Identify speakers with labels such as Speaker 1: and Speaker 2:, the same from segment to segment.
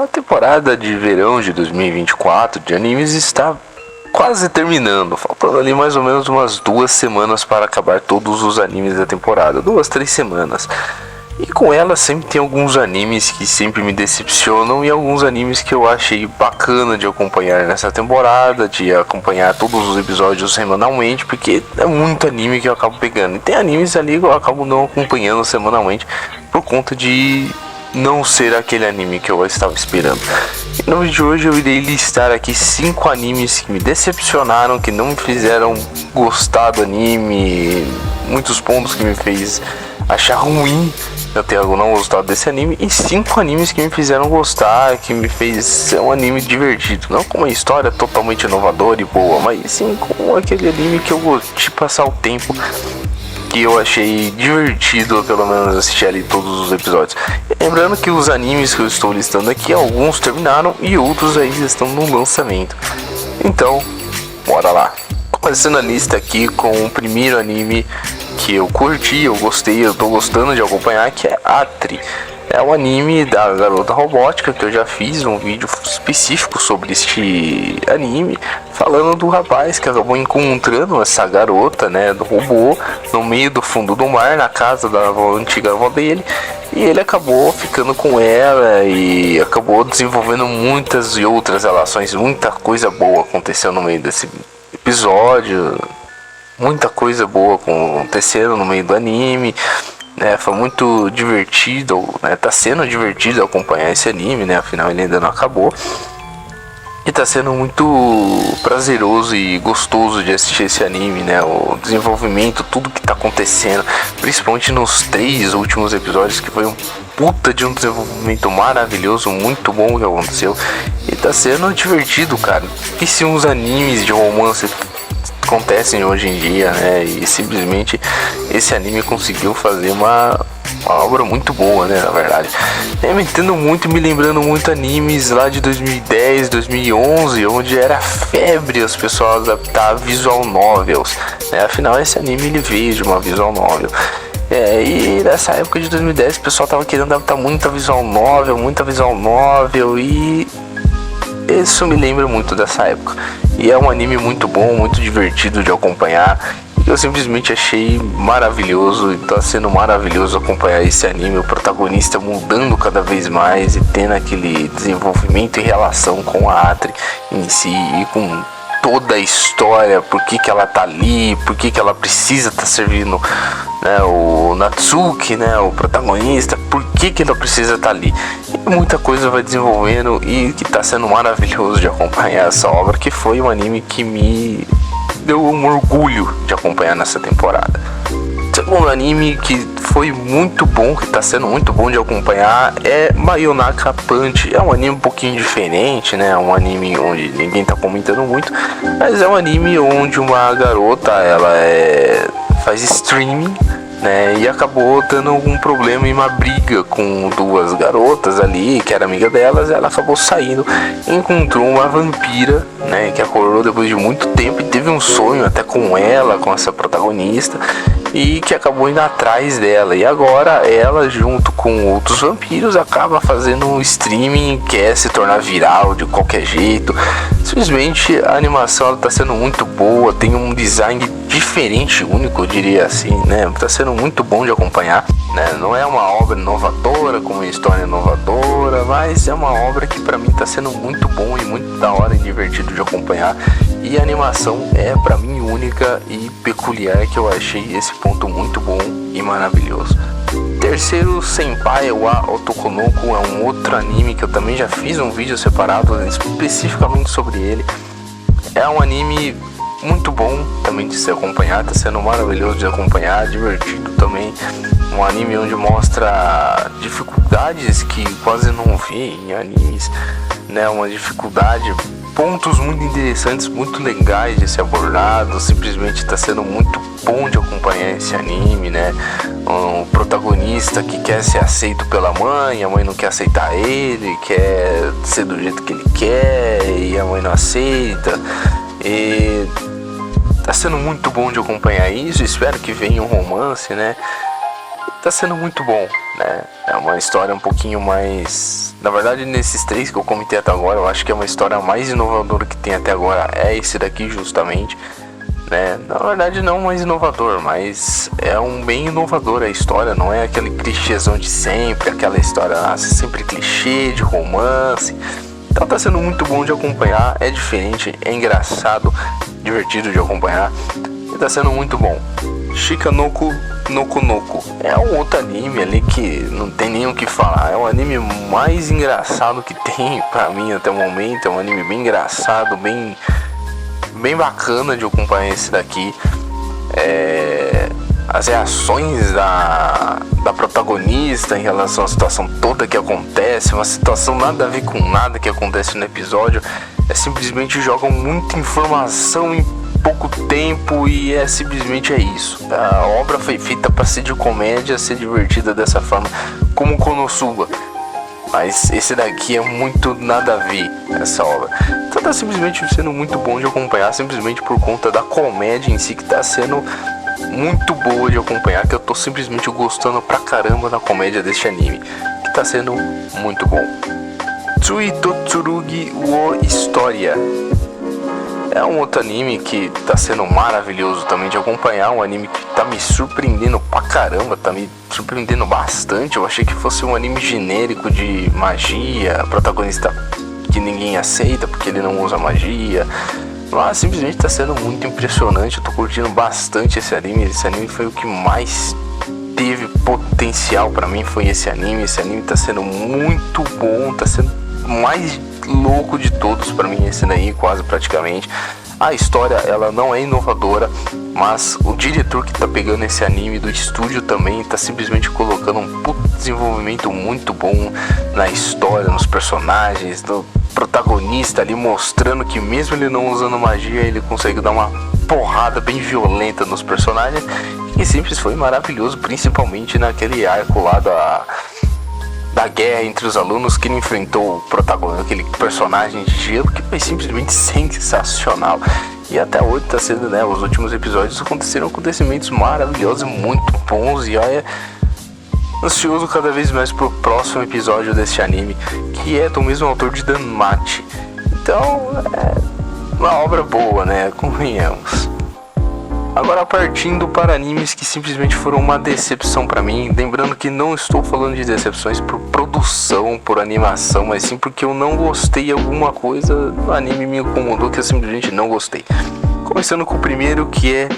Speaker 1: A temporada de verão de 2024 de animes está quase terminando, faltando ali mais ou menos umas 2 semanas para acabar todos os animes da temporada, 2, 3 semanas. E com ela sempre tem alguns animes que sempre me decepcionam e alguns animes que eu achei bacana de acompanhar nessa temporada, de acompanhar todos os episódios semanalmente, porque é muito anime que eu acabo pegando. E tem animes ali que eu acabo não acompanhando semanalmente por conta de não ser aquele anime que eu estava esperando. E no vídeo de hoje eu irei listar aqui 5 animes que me decepcionaram, que não me fizeram gostar do anime, muitos pontos que me fez achar ruim eu ter não gostado desse anime, e 5 animes que me fizeram gostar, que me fez ser um anime divertido, não com uma história totalmente inovadora e boa, mas sim com aquele anime que eu gostei de passar o tempo, que eu achei divertido, pelo menos assistir ali todos os episódios. E lembrando que os animes que eu estou listando aqui, alguns terminaram e outros ainda estão no lançamento. Então, bora lá. Começando a lista aqui com o primeiro anime que eu curti, eu gostei, eu tô gostando de acompanhar, que é Atri. É um anime da garota robótica, que eu já fiz um vídeo específico sobre este anime, falando do rapaz que acabou encontrando essa garota, né, do robô, no meio do fundo do mar, na casa da antiga avó dele, e ele acabou ficando com ela e acabou desenvolvendo muitas e outras relações. Muita coisa boa aconteceu no meio desse episódio, muita coisa boa acontecendo no meio do anime, né? Foi muito divertido, né? Tá sendo divertido acompanhar esse anime, né? Afinal ele ainda não acabou. E tá sendo muito prazeroso e gostoso de assistir esse anime, né? O desenvolvimento, tudo que tá acontecendo, principalmente nos 3 últimos episódios, que foi um puta de um desenvolvimento maravilhoso, muito bom que aconteceu. E tá sendo divertido, cara. E se uns animes de romance acontecem hoje em dia, né? E simplesmente esse anime conseguiu fazer uma obra muito boa, né? Na verdade, eu me entendo muito, me lembrando muito animes lá de 2010, 2011, onde era febre as pessoas adaptar visual novels, né? Afinal, esse anime ele veio de uma visual novel. E nessa época de 2010 o pessoal tava querendo adaptar muita visual novel, e isso me lembra muito dessa época. E é um anime muito bom, muito divertido de acompanhar. Eu simplesmente achei maravilhoso, e tá sendo maravilhoso acompanhar esse anime, o protagonista mudando cada vez mais e tendo aquele desenvolvimento e relação com a Atri em si, e com toda a história, por que ela tá ali, por que ela precisa estar servindo, né, o Natsuki, né, o protagonista, por que ela precisa estar ali. E muita coisa vai desenvolvendo e que tá sendo maravilhoso de acompanhar essa obra, que foi um anime que me deu um orgulho de acompanhar nessa temporada. Segundo anime que foi muito bom, que tá sendo muito bom de acompanhar, é Mayonaka Punch. É um anime um pouquinho diferente, né? Um anime onde ninguém tá comentando muito, mas é um anime onde uma garota, ela faz streaming, né? E acabou dando algum problema em uma briga com 2 garotas ali, que era amiga delas. Ela acabou saindo, encontrou uma vampira, né? Que acordou depois de muito tempo e teve um sonho até com ela, com essa protagonista, e que acabou indo atrás dela. E agora ela, junto com outros vampiros, acaba fazendo um streaming, quer se tornar viral de qualquer jeito. Simplesmente a animação está sendo muito boa, tem um design diferente, único, eu diria assim, né? Tá sendo muito bom de acompanhar, né? Não é uma obra inovadora, com uma história inovadora, mas é uma obra que pra mim tá sendo muito bom e muito da hora e divertido de acompanhar. E a animação é pra mim única e peculiar, que eu achei esse ponto muito bom e maravilhoso. Terceiro, Senpai wa Otokonoko, é um outro anime que eu também já fiz um vídeo separado especificamente sobre ele. É um anime muito bom também de se acompanhar, tá sendo maravilhoso de acompanhar, divertido também. Um anime onde mostra dificuldades que quase não vê em animes, né? Uma dificuldade, pontos muito interessantes, muito legais de ser abordado. Simplesmente está sendo muito bom de acompanhar esse anime, né? Um protagonista que quer ser aceito pela mãe, a mãe não quer aceitar ele, quer ser do jeito que ele quer e a mãe não aceita. E tá sendo muito bom de acompanhar isso. Espero que venha um romance, né? Tá sendo muito bom, né? É uma história um pouquinho mais... Na verdade, nesses 3 que eu comentei até agora, eu acho que é uma história mais inovadora que tem até agora. É esse daqui justamente, né? Na verdade não mais inovador, mas é um bem inovador a história. Não é aquele clichêzão de sempre, aquela história sempre clichê de romance. Então tá sendo muito bom de acompanhar. É diferente, é engraçado, divertido de acompanhar. E tá sendo muito bom. Shikanoko Noko Noko é um outro anime ali que não tem nem o que falar. É o anime mais engraçado que tem pra mim até o momento. É um anime bem engraçado, bem bacana de acompanhar esse daqui. As reações da protagonista em relação à situação toda que acontece, uma situação nada a ver com nada que acontece no episódio, simplesmente jogam muita informação em pouco tempo e simplesmente é isso. A obra foi feita para ser de comédia, ser divertida dessa forma, como Konosuba. Mas esse daqui é muito nada a ver, essa obra. Então tá simplesmente sendo muito bom de acompanhar, simplesmente por conta da comédia em si, que tá sendo muito boa de acompanhar, que eu tô simplesmente gostando pra caramba da comédia deste anime, que tá sendo muito bom. Tsui Totsurugi wo História é um outro anime que tá sendo maravilhoso também de acompanhar, um anime que tá me surpreendendo pra caramba, tá me surpreendendo bastante. Eu achei que fosse um anime genérico de magia, protagonista que ninguém aceita porque ele não usa magia, mas simplesmente tá sendo muito impressionante. Eu tô curtindo bastante esse anime. Esse anime foi o que mais teve potencial pra mim, foi esse anime. Esse anime tá sendo muito bom, tá sendo mais louco de todos pra mim, esse daí, quase praticamente. A história, ela não é inovadora, mas o diretor que tá pegando esse anime do estúdio também tá simplesmente colocando um puto desenvolvimento muito bom na história, nos personagens, do protagonista ali, mostrando que mesmo ele não usando magia, ele consegue dar uma porrada bem violenta nos personagens, e sempre foi maravilhoso, principalmente naquele arco lá da guerra entre os alunos, que ele enfrentou o protagonista, aquele personagem de gelo, que foi simplesmente sensacional. E até hoje tá sendo, né, os últimos episódios aconteceram acontecimentos maravilhosos, muito bons, e olha, ansioso cada vez mais pro próximo episódio desse anime, que é do mesmo autor de Danmachi. Então, é uma obra boa, né, convenhamos. Agora partindo para animes que simplesmente foram uma decepção pra mim, lembrando que não estou falando de decepções por produção, por animação, mas sim porque eu não gostei de alguma coisa no anime, me incomodou, que eu simplesmente não gostei. Começando com o primeiro, que é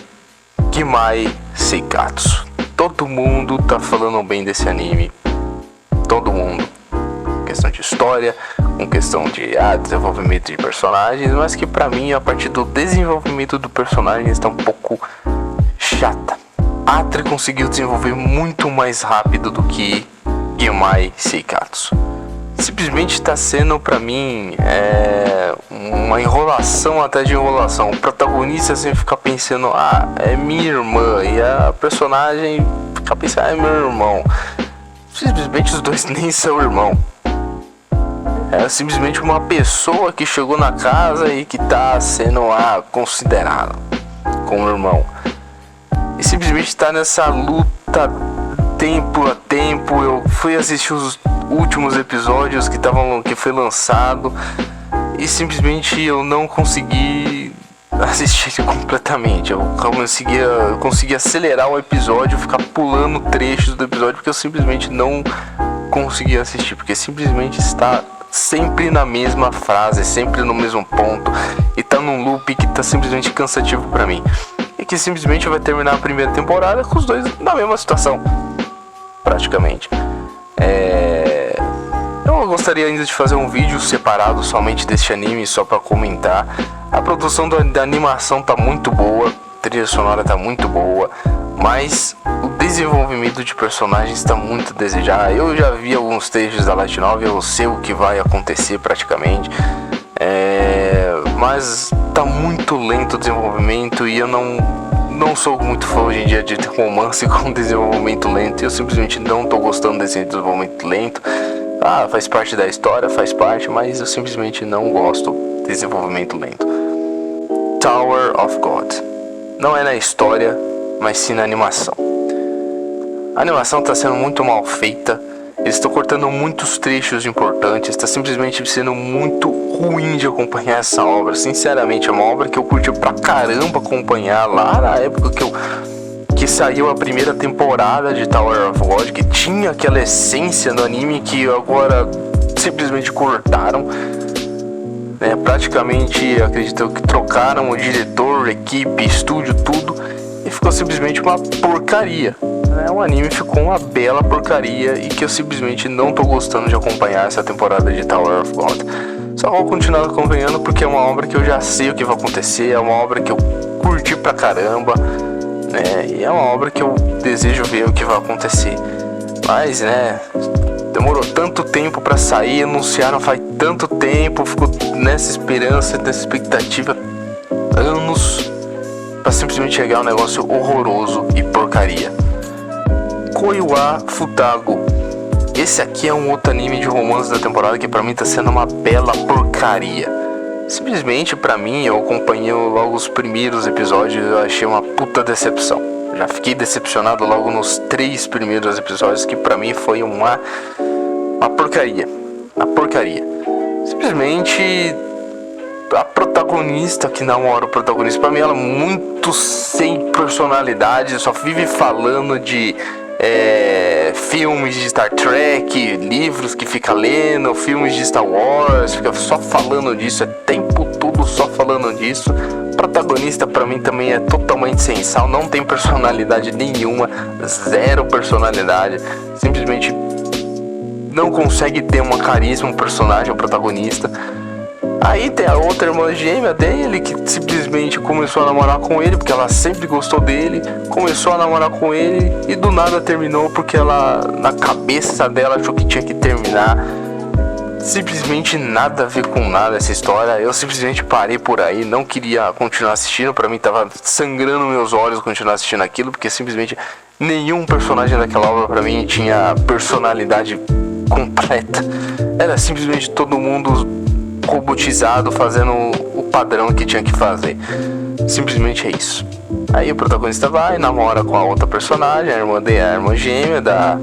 Speaker 1: Gimai Seikatsu. Todo mundo tá falando bem desse anime, todo mundo. Questão de história, com questão de desenvolvimento de personagens, mas que pra mim, a partir do desenvolvimento do personagem, está um pouco chata. Atre conseguiu desenvolver muito mais rápido do que Gimai Seikatsu. Simplesmente está sendo pra mim uma enrolação até de enrolação. O protagonista sempre fica pensando, é minha irmã, e a personagem fica pensando, é meu irmão. Simplesmente os dois nem são irmão. É simplesmente uma pessoa que chegou na casa e que tá sendo considerada como irmão. E simplesmente está nessa luta tempo a tempo. Eu fui assistir os últimos episódios que foi lançado e simplesmente eu não consegui assistir completamente. Eu consegui acelerar o episódio, ficar pulando trechos do episódio, porque eu simplesmente não consegui assistir, porque simplesmente está sempre na mesma frase, sempre no mesmo ponto, e tá num loop que tá simplesmente cansativo pra mim, e que simplesmente vai terminar a primeira temporada com os dois na mesma situação, praticamente. Eu gostaria ainda de fazer um vídeo separado somente deste anime, só pra comentar. A produção da animação tá muito boa, a trilha sonora tá muito boa, mas o desenvolvimento de personagens está muito a desejar. Eu já vi alguns trechos da Light Novel, eu sei o que vai acontecer praticamente, mas tá muito lento o desenvolvimento, e eu não sou muito fã hoje em dia de romance com desenvolvimento lento, e eu simplesmente não tô gostando desse desenvolvimento lento. Faz parte da história, faz parte, mas eu simplesmente não gosto de desenvolvimento lento. Tower of God. Não é na história, mas sim na animação. A animação está sendo muito mal feita, Eles estão cortando muitos trechos importantes, está simplesmente sendo muito ruim de acompanhar essa obra. Sinceramente, é uma obra que eu curti pra caramba acompanhar lá na época que saiu a primeira temporada de Tower of God, que tinha aquela essência do anime que agora simplesmente cortaram. Praticamente, acredito que trocaram o diretor, equipe, estúdio, tudo, e ficou simplesmente uma porcaria. O anime ficou uma bela porcaria e que eu simplesmente não tô gostando de acompanhar essa temporada de Tower of God. Só vou continuar acompanhando porque é uma obra que eu já sei o que vai acontecer, é uma obra que eu curti pra caramba, e é uma obra que eu desejo ver o que vai acontecer. Mas, demorou tanto tempo pra sair, anunciaram faz tanto tempo, ficou nessa esperança, nessa expectativa, anos, pra simplesmente chegar um negócio horroroso e porcaria. Koiwa Futago. Esse aqui é um outro anime de romance da temporada que pra mim tá sendo uma bela porcaria. Simplesmente pra mim, eu acompanhei logo os primeiros episódios e eu achei uma puta decepção. Já fiquei decepcionado logo nos 3 primeiros episódios, que pra mim foi uma porcaria. Uma porcaria. Simplesmente a protagonista que namora o protagonista, pra mim ela é muito sem personalidade, só vive falando de filmes de Star Trek, livros que fica lendo, filmes de Star Wars, fica só falando disso, é tempo todo só falando disso. O protagonista pra mim também é totalmente sem sal, não tem personalidade nenhuma, zero personalidade, simplesmente não consegue ter uma carisma, um personagem, um protagonista. Aí tem a outra irmã gêmea dele que simplesmente começou a namorar com ele porque ela sempre gostou dele, começou a namorar com ele e do nada terminou porque ela, na cabeça dela, achou que tinha que terminar. Simplesmente nada a ver com nada essa história. Eu simplesmente parei por aí, não queria continuar assistindo. Pra mim tava sangrando meus olhos continuar assistindo aquilo, porque simplesmente nenhum personagem daquela obra pra mim tinha personalidade completa. Era simplesmente todo mundo robotizado, fazendo o padrão que tinha que fazer. Simplesmente é isso. Aí o protagonista vai, namora com a outra personagem, a irmã gêmea da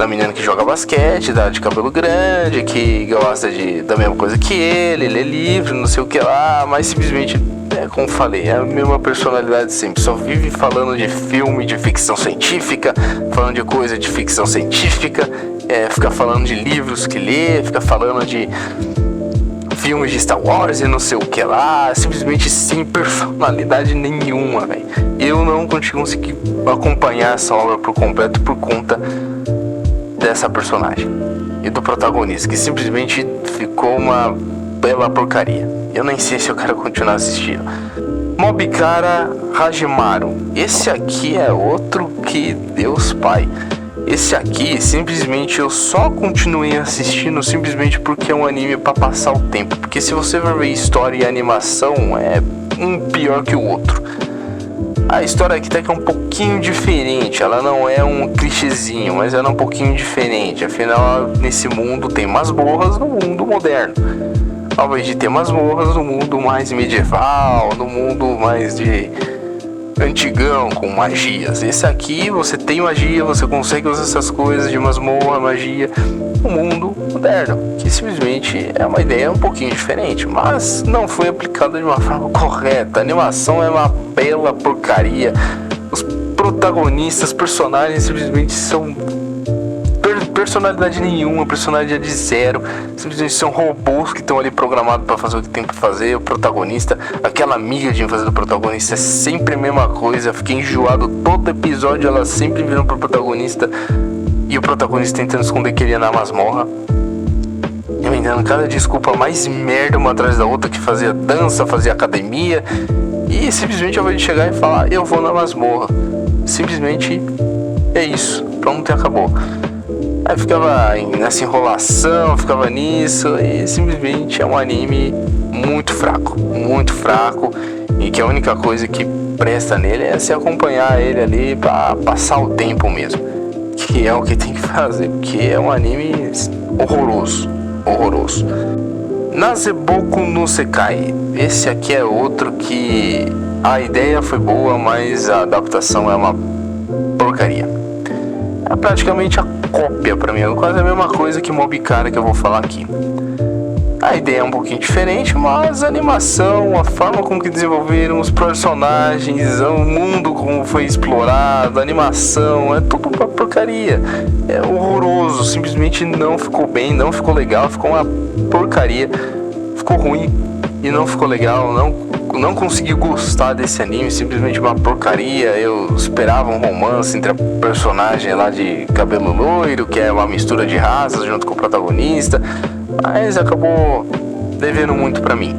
Speaker 1: menina que joga basquete, de cabelo grande, que gosta da mesma coisa que ele é livre, não sei o que lá, mas simplesmente, como falei, é a mesma personalidade sempre, só vive falando de filme, de ficção científica, falando de coisa de ficção científica, fica falando de livros que lê, fica falando de filmes de Star Wars e não sei o que lá, simplesmente sem personalidade nenhuma, velho. Eu não consegui acompanhar essa obra por completo por conta dessa personagem e do protagonista, que simplesmente ficou uma bela porcaria. Eu nem sei se eu quero continuar assistindo. Mobikara Hajimaru. Esse aqui é outro que Deus Pai. Esse aqui, simplesmente, eu só continuei assistindo simplesmente porque é um anime pra passar o tempo. Porque se você for ver história e animação, é um pior que o outro. A história aqui até que é um pouquinho diferente. Ela não é um clichêzinho, mas ela é um pouquinho diferente. Afinal, nesse mundo tem masmorras no mundo moderno. Ao invés de ter masmorras no mundo mais medieval, no mundo mais de antigão, com magias. Esse aqui você tem magia, você consegue usar essas coisas de masmorra, magia, no mundo moderno, que simplesmente é uma ideia um pouquinho diferente, mas não foi aplicada de uma forma correta. A animação é uma bela porcaria, os protagonistas, personagens simplesmente são personalidade nenhuma, personalidade zero, simplesmente são robôs que estão ali programados para fazer o que tem que fazer. O protagonista, aquela amiga de fazer do protagonista é sempre a mesma coisa, fiquei enjoado todo episódio, ela sempre virando pro protagonista e o protagonista tentando esconder que ele ia na masmorra, inventando cada desculpa mais merda uma atrás da outra, que fazia dança, fazia academia e simplesmente ao invés de chegar e falar eu vou na masmorra, simplesmente é isso, pronto e acabou. Aí ficava nessa enrolação, ficava nisso, e simplesmente é um anime muito fraco, e que a única coisa que presta nele é se acompanhar ele ali pra passar o tempo mesmo, que é o que tem que fazer, porque é um anime horroroso. Nazeboku no Sekai. Esse aqui é outro que a ideia foi boa, mas a adaptação é uma porcaria. É praticamente a cópia pra mim, é quase a mesma coisa que Mob Cara que eu vou falar aqui. A ideia é um pouquinho diferente, mas a animação, a forma como que desenvolveram os personagens, o mundo como foi explorado, a animação, é tudo uma porcaria. É horroroso, simplesmente não ficou bem, não ficou legal, ficou uma porcaria, ficou ruim e não ficou legal, não consegui gostar desse anime, simplesmente uma porcaria. Eu esperava um romance entre a personagem lá de cabelo loiro, que é uma mistura de raças, junto com o protagonista, mas acabou devendo muito pra mim.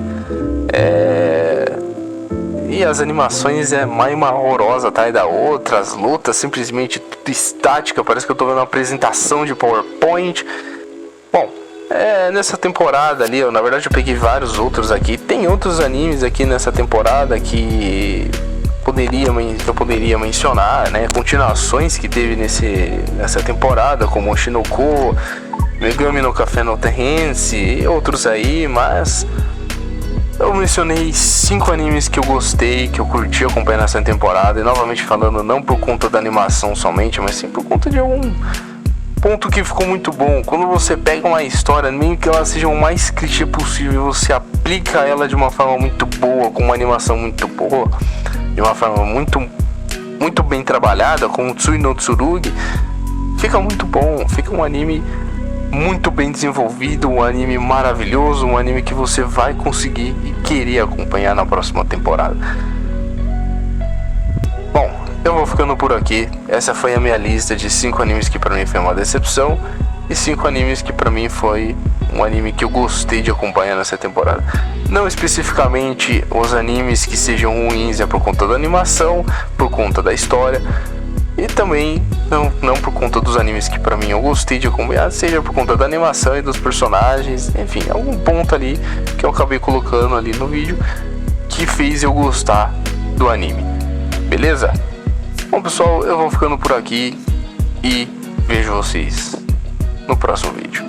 Speaker 1: E as animações é mais uma horrorosa atrás da outra, as lutas simplesmente tudo estática, parece que eu tô vendo uma apresentação de PowerPoint. Bom, nessa temporada ali, na verdade eu peguei vários outros aqui. Tem outros animes aqui nessa temporada que eu poderia mencionar, né? Continuações que teve nessa temporada, como o Shinoko, Megami no Café no Terrense e outros aí, mas eu mencionei 5 animes que eu gostei, que eu curti acompanhar nessa temporada, e novamente falando, não por conta da animação somente, mas sim por conta de algum ponto que ficou muito bom. Quando você pega uma história, mesmo que ela seja o mais clichê possível, você aplica ela de uma forma muito boa, com uma animação muito boa, de uma forma muito bem trabalhada, como o Tsui no Tsurugi, fica muito bom, fica um anime muito bem desenvolvido, um anime maravilhoso, um anime que você vai conseguir e querer acompanhar na próxima temporada. Bom, eu vou ficando por aqui. Essa foi a minha lista de 5 animes que pra mim foi uma decepção e 5 animes que pra mim foi um anime que eu gostei de acompanhar nessa temporada. Não especificamente os animes que sejam ruins é por conta da animação, por conta da história, e também não por conta dos animes que pra mim eu gostei de acompanhar, seja por conta da animação e dos personagens, enfim, algum ponto ali que eu acabei colocando ali no vídeo que fez eu gostar do anime. Beleza? Bom, pessoal, eu vou ficando por aqui e vejo vocês no próximo vídeo.